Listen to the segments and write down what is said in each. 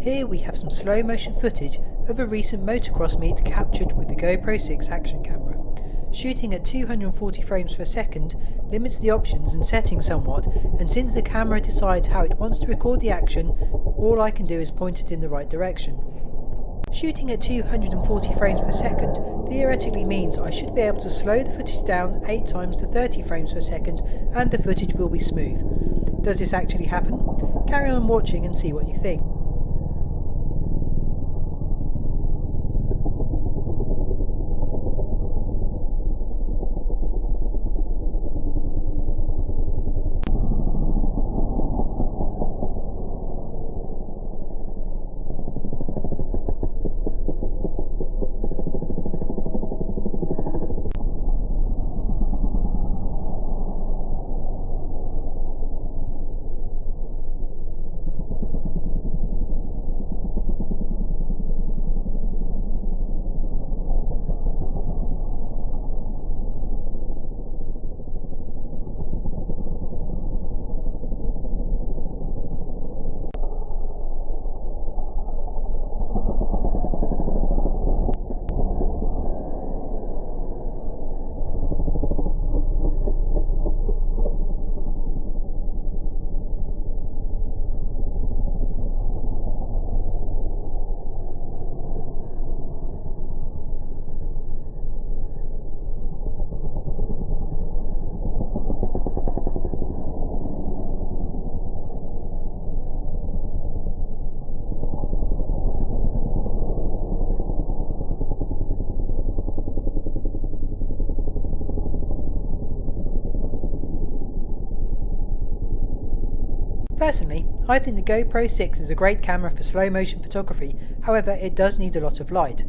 Here we have some slow motion footage of a recent motocross meet captured with the GoPro 6 action camera. Shooting at 240 frames per second limits the options and settings somewhat, and since the camera decides how it wants to record the action, all I can do is point it in the right direction. Shooting at 240 frames per second theoretically means I should be able to slow the footage down 8 times to 30 frames per second and the footage will be smooth. Does this actually happen? Carry on watching and see what you think. Personally, I think the GoPro 6 is a great camera for slow motion photography, however it does need a lot of light.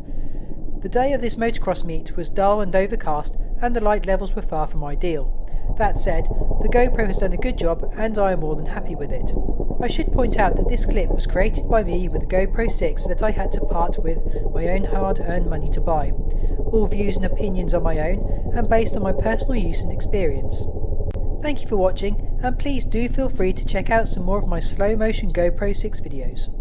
The day of this motocross meet was dull and overcast and the light levels were far from ideal. That said, the GoPro has done a good job and I am more than happy with it. I should point out that this clip was created by me with a GoPro 6 that I had to part with my own hard-earned money to buy. All views and opinions are my own and based on my personal use and experience. Thank you for watching, and please do feel free to check out some more of my slow motion GoPro 6 videos.